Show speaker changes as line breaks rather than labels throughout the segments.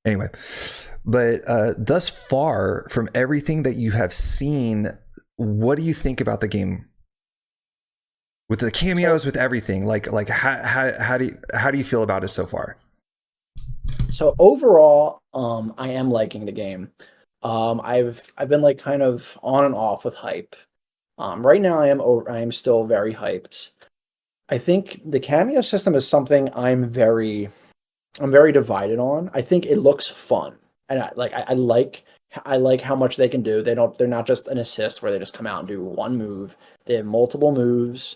Anyway, but thus far, from everything that you have seen, what do you think about the game? With the cameos, with everything, like how do you feel about it so far?
So overall, I am liking the game. I've been like kind of on and off with hype. Right now I am still very hyped. I think the cameo system is something I'm very divided on. I think it looks fun, and I like how much they can do. They're not just an assist where they just come out and do one move. They have multiple moves.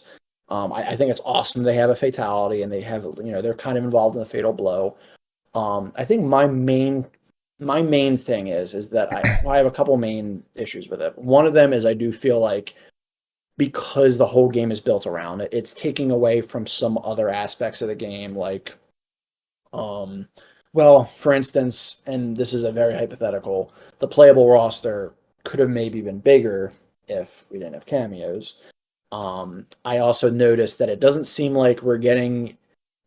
I think it's awesome. They have a fatality, and they have they're kind of involved in the fatal blow. I think my main thing is that I have a couple main issues with it. One of them is I do feel like because the whole game is built around it, it's taking away from some other aspects of the game, like um, well, for instance, and this is a very hypothetical, the playable roster could have maybe been bigger if we didn't have cameos. I also noticed that it doesn't seem like we're getting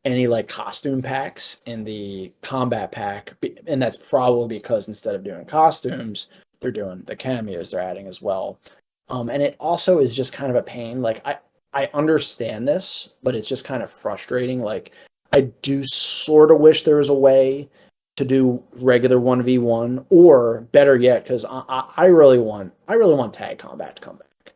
any like costume packs in the combat pack, and that's probably because instead of doing costumes, they're doing the cameos they're adding as well. And it also is just kind of a pain. Like I understand this, but it's just kind of frustrating. Like I do sort of wish there was a way to do regular 1v1, or better yet, because I really want tag combat to come back.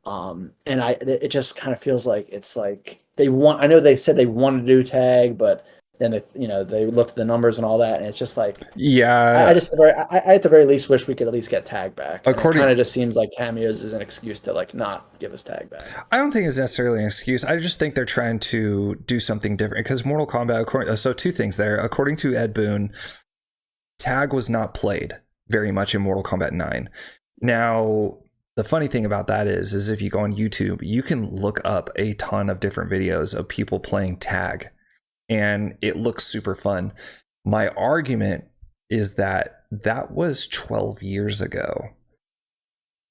And it just kind of feels like it's like they want. I know they said they wanted to do tag, but then they looked at the numbers and all that, and it's just like I
Yeah,
just I at the very least wish we could at least get tag back, and it
according
kind of just seems like cameos is an excuse to like not give us tag back.
I don't think it's necessarily an excuse. I just think they're trying to do something different because Mortal Kombat. So two things there. According to Ed Boon, tag was not played very much in Mortal Kombat 9. Now, the funny thing about that is if you go on YouTube, you can look up a ton of different videos of people playing tag, and it looks super fun. My argument is that that was 12 years ago.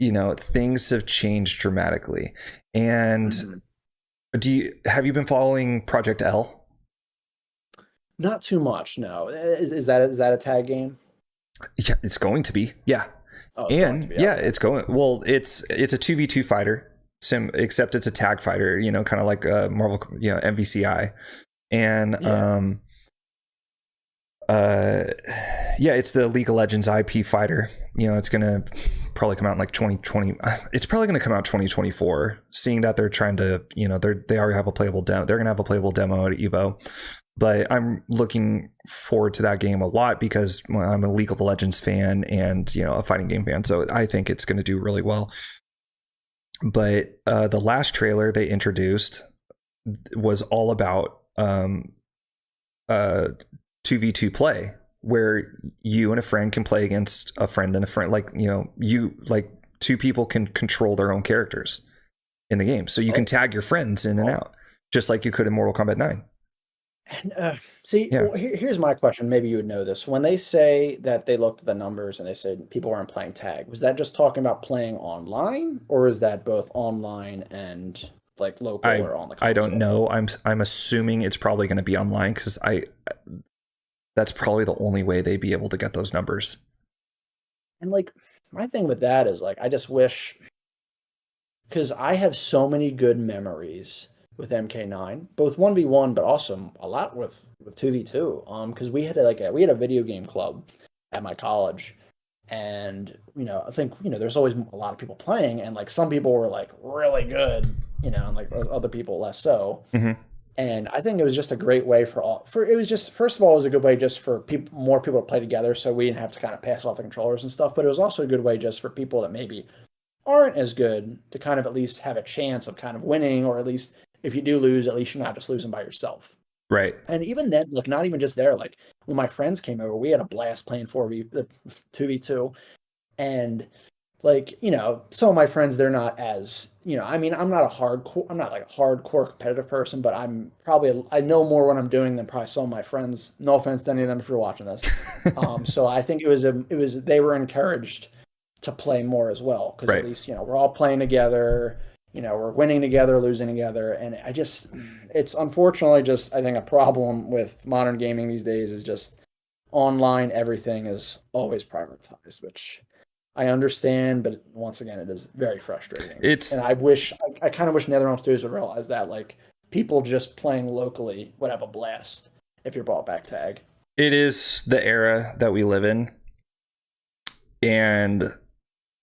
Things have changed dramatically. And
Mhm.
have you been following Project L?
Not too much, no. Is that a tag game?
Yeah, it's going to be. Yeah.
Oh, it's going to
And
be
yeah,
okay.
it's going. Well, it's a 2v2 fighter sim, except it's a tag fighter, kind of like Marvel, MVCI. And
Yeah.
uh yeah, it's the League of Legends IP fighter. It's gonna probably come out in like 2020. It's probably gonna come out 2024, seeing that they're trying to, they already have a playable demo. They're gonna have a playable demo at Evo. But I'm looking forward to that game a lot because I'm a League of Legends fan and a fighting game fan, so I think it's going to do really well. But the last trailer they introduced was all about 2v2 play, where you and a friend can play against a friend and a friend. Like two people can control their own characters in the game, so you can
Oh,
tag your friends in and
well,
out, just like you could in Mortal Kombat 9.
and see,
Yeah.
well, here's my question. Maybe you would know this. When they say that they looked at the numbers and they said people weren't playing tag, was that just talking about playing online, or is that both online and like local
I
or on the
I don't
console?
know. I'm assuming it's probably going to be online because I that's probably the only way they'd be able to get those numbers.
And like my thing with that is like I just wish, because I have so many good memories with MK9, both 1v1, but also a lot with 2v2. Because we had a video game club at my college, and I think there's always a lot of people playing, and like some people were like really good, and like other people less so.
Mm-hmm.
And I think it was just a great way it was just, first of all, it was a good way just for more people to play together, so we didn't have to kind of pass off the controllers and stuff. But it was also a good way just for people that maybe aren't as good to kind of at least have a chance of kind of winning, or at least if you do lose, at least you're not just losing by yourself.
Right.
And even then, like not even just there, like when my friends came over, we had a blast playing 2v2. And like, some of my friends, they're not as, I mean, I'm not like a hardcore competitive person, but I know more what I'm doing than probably some of my friends. No offense to any of them if you're watching this. So I think they were encouraged to play more as well, because at
Right.
least we're all playing together, we're winning together, losing together. And it's unfortunately just, I think, a problem with modern gaming these days is just online everything is always prioritized, which I understand, but once again, it is very frustrating.
It's
And I kind of wish NetherRealm Studios would realize that, like, people just playing locally would have a blast if you brought back tag.
it is the era that we live in, and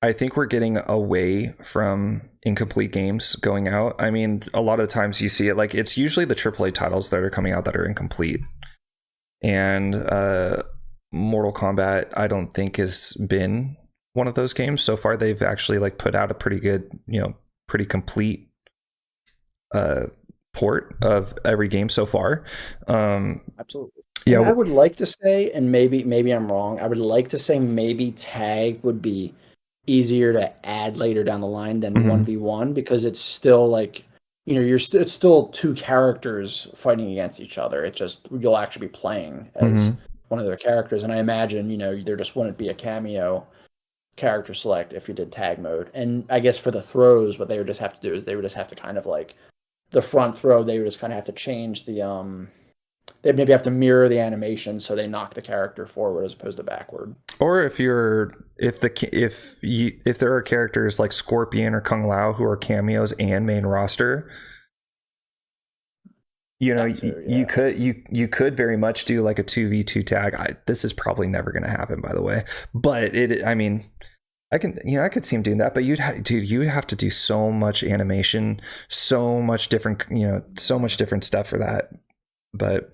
I think we're getting away from incomplete games going out. I mean, a lot of times you see it, like, it's usually the AAA titles that are coming out that are incomplete. And Mortal Kombat, I don't think has been one of those games so far. They've actually like put out a pretty good, pretty complete port of every game so far.
Absolutely.
Yeah,
I would like to say, and maybe I'm wrong, I would like to say maybe tag would be easier to add later down the line than 1v1, because it's still like, it's still two characters fighting against each other. It just, you'll actually be playing as one of their characters. And I imagine, there just wouldn't be a cameo character select if you did tag mode. And I guess for the throws, what they would just have to do is they would just have to kind of like the front throw, they would just kind of have to change the, they'd maybe have to mirror the animation so they knock the character forward as opposed to backward. Or
if there are characters like Scorpion or Kung Lao who are cameos and main roster, you could very much do like a 2v2 tag. This is probably never going to happen, by the way. But I could see him doing that, but you have to do so much animation, so much different stuff for that. But